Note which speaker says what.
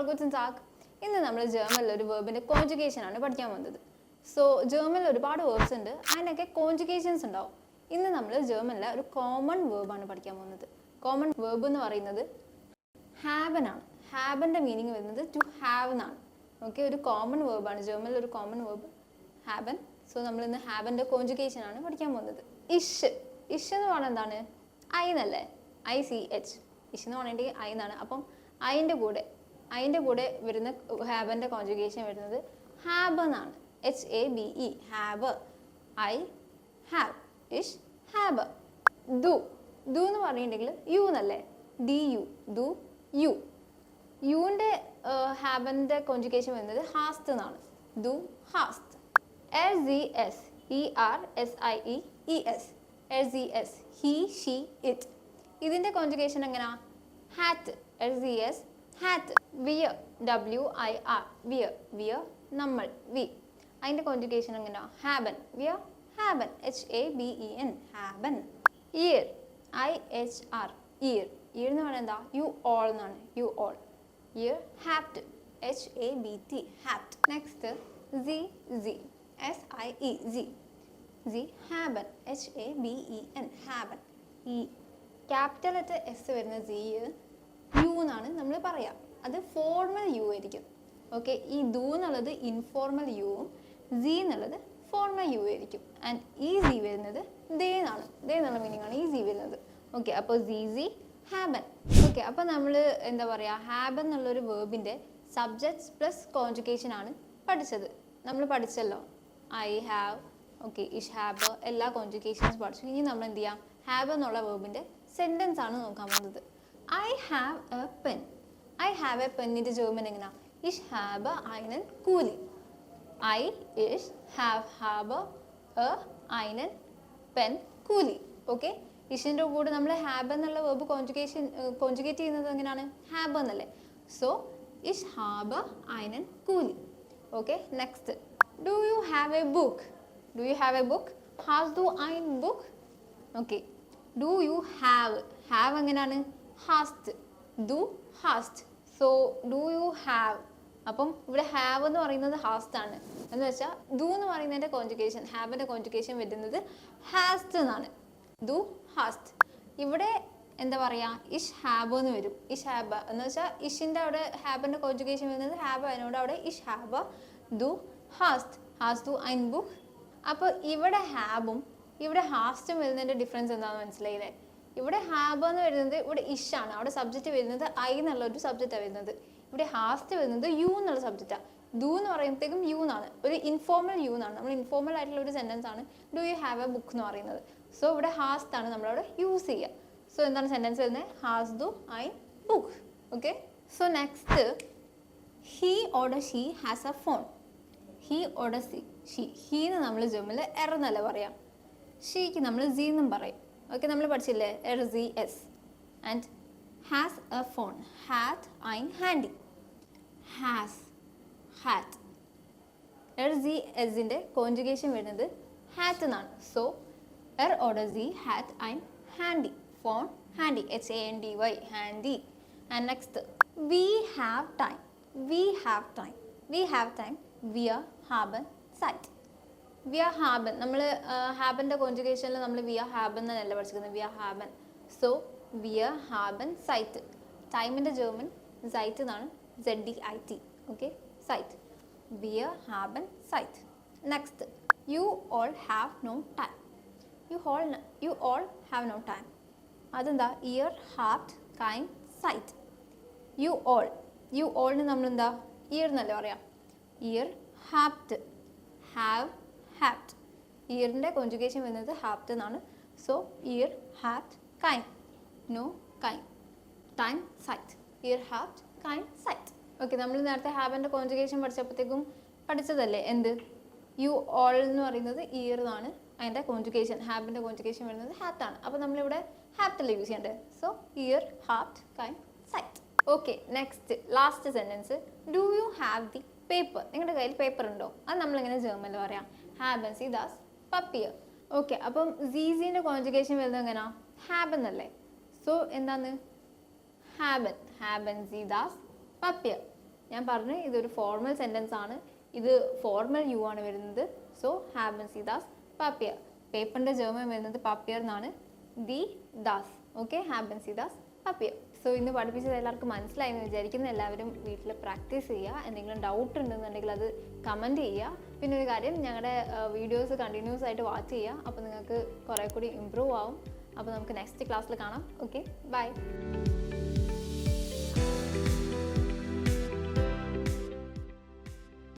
Speaker 1: guten Tag. ഇന്ന് നമ്മൾ ജർമ്മനിൽ ഒരു വെർബിന്റെ കോൺജുഗേഷൻ ആണ് പഠിക്കാൻ പോകുന്നത്. സോ ജർമ്മനിൽ ഒരുപാട് വേർബ്സ് ഉണ്ട്, അതിനൊക്കെ കോൺജുഗേഷൻസ് ഉണ്ടാവും. ഇന്ന് നമ്മൾ ജർമ്മനിലെ ഒരു കോമൺ വേർബാണ് പഠിക്കാൻ പോകുന്നത്. കോമൺ വേർബ് എന്ന് പറയുന്നത് ഹാബൻ ആണ്. ഹാബന്റെ മീനിങ് വരുന്നത് ടു ഹാവ് എന്നാണ്. ഓക്കെ, ഒരു കോമൺ വേർബാണ് ജർമ്മനിൽ ഒരു കോമൺ വേർബ് ഹാബൻ. സോ നമ്മൾ ഇന്ന് ഹാബന്റെ കോൺജുഗേഷൻ ആണ് പഠിക്കാൻ പോകുന്നത്. ഇഷ് എന്ന് പറഞ്ഞാൽ എന്താണ്? ഐ എന്നല്ലേ? ICH. ഇഷ് എന്ന് പറഞ്ഞിട്ടുണ്ടെങ്കിൽ ഐ എന്നാണ്. അപ്പം അതിൻ്റെ കൂടെ വരുന്ന ഹാബന്റെ കോൺജുഗേഷൻ വരുന്നത് ഹാബ് എന്നാണ്. HABE, ഹാബ്. ഐ ഹാവ്, ഇഷ് ഹാബ്. ദു എന്ന് പറഞ്ഞിട്ടുണ്ടെങ്കിൽ യു എന്നല്ലേ? DU, ദു യു. യുവിൻ്റെ ഹാബന്റെ കോൺജുഗേഷൻ വരുന്നത് ഹാസ്റ്റ് എന്നാണ്. ദു ഹാസ്റ്റ്. LZS, ERSIEES, LZS, he, she, it. ഇതിൻ്റെ കോൺജുഗേഷൻ എങ്ങനെയാ? ഹാറ്റ്. LZS, ഹാറ്റ്. വിയർ, WIR, വിയർ നമ്മൾ, വി. അതിൻ്റെ കോൺജുഗേഷൻ എങ്ങനെയാ? ഹാബൻ. വിയർ ഹാബൻ. HABEN, ഹാബൻ. ഇയർ, IHR, ഇയർ. ഇയർ എന്ന് പറഞ്ഞാൽ എന്താ? യു ഓൾ എന്നാണ്. You all. ഇയർ ഹാപ്റ്റ്. HABT, ഹാപ്റ്റ്. നെക്സ്റ്റ് SIE, ഹാബൻ. HABEN, ഹാബൻ. ഈ ക്യാപിറ്റൽ ലെറ്റർ എസ് വരുന്ന യു എന്നാണ് നമ്മൾ പറയാം. അത് ഫോർമൽ യു ആയിരിക്കും. ഓക്കെ, ഈ ദു എന്നുള്ളത് ഇൻഫോർമൽ യുവും എന്നുള്ളത് ഫോർമൽ യു ആയിരിക്കും. ആൻഡ് ഈ വരുന്നത് ദേ എന്നാണ്. ദേ എന്നുള്ള മീനിങ് ആണ് ഈ വരുന്നത്. ഓക്കെ, അപ്പോൾ ഹാബൻ. ഓക്കെ, അപ്പോൾ നമ്മൾ എന്താ പറയുക, ഹാബൻ എന്നുള്ളൊരു വേർബിൻ്റെ സബ്ജക്ട്സ് പ്ലസ് കോൺജുഗേഷൻ ആണ് പഠിച്ചത്. നമ്മൾ പഠിച്ചല്ലോ ഐ ഹാവ്, ഓക്കെ, ഇഷ് ഹാബ്, എല്ലാ കോൺജുഗേഷൻസ് പഠിച്ചു. ഇനി നമ്മൾ എന്ത് ചെയ്യാം? ഹാബ് എന്നുള്ള വേർബിൻ്റെ സെൻറ്റൻസ് ആണ് നോക്കാൻ പോകുന്നത്. I have a pen. I have a പെന്നിൻ്റെ ജർമ്മൻ എങ്ങനെയാണ്? ഇഷ് ഹാബ് einen കൂലി. ഐ ഇഷ് ഹാബ് എ einen പെൻ കൂലി. ഓക്കെ, ഇഷിൻ്റെ കൂടെ നമ്മൾ ഹാബ് എന്നുള്ള വേർബ് കോൺജുഗേറ്റ് ചെയ്യുന്നത് എങ്ങനെയാണ്? ഹാബ് എന്നല്ലേ? സോ ഇഷ് ഹാബ് einen കൂലി. Okay, next do you have A book. Do you have A book? Has ദു ein ബുക്ക്. ഓക്കെ, ഡു യു ഹാവ് എങ്ങനെയാണ്? ഹാസ്റ്റ്. ദു Hearst. So do you have. അപ്പം ഇവിടെ ഹാവ് എന്ന് പറയുന്നത് ഹാസ്റ്റ് ആണ്. എന്ന് വെച്ചാൽ ദു എന്ന് പറയുന്നതിൻ്റെ കോൺജുഗേഷൻ, ഹാബിൻ്റെ കോൺജുഗേഷൻ വരുന്നത് ഹാസ്റ്റ് എന്നാണ്. ദു ഹാസ്റ്റ്. ഇവിടെ എന്താ പറയുക? ഇഷ് ഹാബ് എന്ന് വരും. ഇഷ് ഹാബ് എന്ന് വെച്ചാൽ ഇഷിൻ്റെ അവിടെ ഹാബിൻ്റെ കോൺജുഗേഷൻ വരുന്നത് ഹാബ്, അതിനോട് അവിടെ ഇഷ് ഹാബ്. ദു ഹാസ്റ്റ്. ഹാസ് ദു ein ബുക്ക്. അപ്പോൾ ഇവിടെ ഹാബും ഇവിടെ ഹാസ്റ്റും വരുന്നതിൻ്റെ ഡിഫറൻസ് എന്താണെന്ന് മനസ്സിലായില്ലേ? ഇവിടെ ഹാബ് എന്ന് വരുന്നത് ഇവിടെ ഇഷാണ്. അവിടെ സബ്ജക്റ്റ് വരുന്നത് ഐ എന്നുള്ളൊരു സബ്ജക്റ്റാണ് വരുന്നത്. ഇവിടെ ഹാസ്റ്റ് വരുന്നത് യു എന്നുള്ള സബ്ജക്റ്റാണ്. ദു എന്ന് പറയുമ്പോഴത്തേക്കും യു എന്നാണ്. ഒരു ഇൻഫോർമൽ യു എന്നാണ്. നമ്മൾ ഇൻഫോർമൽ ആയിട്ടുള്ള ഒരു സെൻറ്റൻസ് ആണ് do you have A book എന്ന് പറയുന്നത്. സോ ഇവിടെ ഹാസ്റ്റ് ആണ് നമ്മളവിടെ യൂസ് ചെയ്യുക. സോ എന്താണ് സെൻറ്റൻസ് വരുന്നത്? ഹാസ് ദു ein ബുക്ക്. ഓക്കെ, സോ നെക്സ്റ്റ് ഹി ഓർഡർ she has a phone. He ഓർഡർ ഷീ. ഹീന്ന് നമ്മൾ ജർമ്മനിൽ എന്നല്ല പറയാം. ഷീക്ക് നമ്മൾ എന്നും പറയും. ഓക്കെ, നമ്മൾ പഠിച്ചില്ലേ? RZS. And has a phone. ഹാത്ത് ein ഹാൻഡി. ഹാസ്, ഹാറ്റ്. RZSൻ്റെ കോൺജുഗേഷൻ വരുന്നത് ഹാറ്റ് എന്നാണ്. സോ ഓർഡർ ഹാറ്റ് ein ഹാൻഡി. ഫോൺ ഹാൻഡി. HANDY, ഹാൻഡി. And next we have time. We have time. Wir haben Zeit. Wir haben. നമ്മൾ ഹാബൻ്റെ കോൺജുഗേഷനിൽ നമ്മൾ wir haben എന്നല്ല പഠിച്ചിരിക്കുന്നത്. wir haben. So wir haben Zeit. ടൈമിൻ്റെ ജർമ്മൻ Zeit എന്നാണ്. ZEIT. Okay, Zeit. Wir haben Zeit. Next you all have no time. You all have no time. അതെന്താ? ihr habt kein Zeit. you allന് നമ്മളെന്താ? ihr എന്നല്ലേ പറയാം. ihr habt, habt. ഇയറിൻ്റെ conjugation വരുന്നത് habt എന്നാണ്. So ihr habt kein, no kein, time, Zeit. ihr habt kein Zeit. Okay, നമ്മൾ നേരത്തെ ഹാബിൻ്റെ conjugation പഠിച്ചപ്പോഴത്തേക്കും പഠിച്ചതല്ലേ എന്ത്? You all എന്ന് പറയുന്നത് ഇയർ എന്നാണ്. അതിൻ്റെ കോൺജുഗേഷൻ, ഹാബിൻ്റെ കോൺജുഗേഷൻ വരുന്നത് ഹാപ്റ്റ് ആണ്. അപ്പോൾ നമ്മളിവിടെ ഹാപ്റ്റല്ലേ യൂസ് ചെയ്യേണ്ടത്. So ihr habt kein Zeit. Okay, next last sentence do you have the paper. നിങ്ങളുടെ കയ്യിൽ പേപ്പർ ഉണ്ടോ? അത് നമ്മളിങ്ങനെ ജർമ്മനിൽ പറയാം ഹാബൻ സി ദാസ് പപ്പിയർ. ഓക്കെ, അപ്പം സീസിൻ്റെ കോൺജുഗേഷൻ വരുന്നത് എങ്ങനെയാ? ഹാബൻ അല്ലേ? സോ എന്താണ്? ഹാബൻ സി ദാസ് പപ്പിയർ. ഞാൻ പറഞ്ഞു ഇതൊരു ഫോർമൽ സെൻറ്റൻസ് ആണ്, ഇത് ഫോർമൽ യു ആണ് വരുന്നത്. സോ ഹാബൻ സി ദാസ് പാപ്പിയർ. പേപ്പറിൻ്റെ ജർമ്മൻ വരുന്നത് പാപ്പിയർ എന്നാണ്. ദി ദാസ്. ഓക്കെ, ഹാബൻ സി ദാസ് പാപ്പിയർ. സോ ഇന്ന് പഠിപ്പിച്ചത് എല്ലാവർക്കും മനസ്സിലായി എന്ന് വിചാരിക്കുന്നു. എല്ലാവരും വീട്ടിൽ പ്രാക്ടീസ് ചെയ്യുക. എന്തെങ്കിലും ഡൗട്ട് ഉണ്ടെന്നുണ്ടെങ്കിൽ അത് കമൻറ്റ് ചെയ്യുക. പിന്നെ ഒരു കാര്യം, ഞങ്ങളുടെ വീഡിയോസ് കണ്ടിന്യൂസ് ആയിട്ട് വാച്ച് ചെയ്യുക. അപ്പോൾ നിങ്ങൾക്ക് കുറേ കൂടി ഇമ്പ്രൂവ് ആവും. അപ്പോൾ നമുക്ക് നെക്സ്റ്റ് ക്ലാസ്സിൽ കാണാം. Okay, by.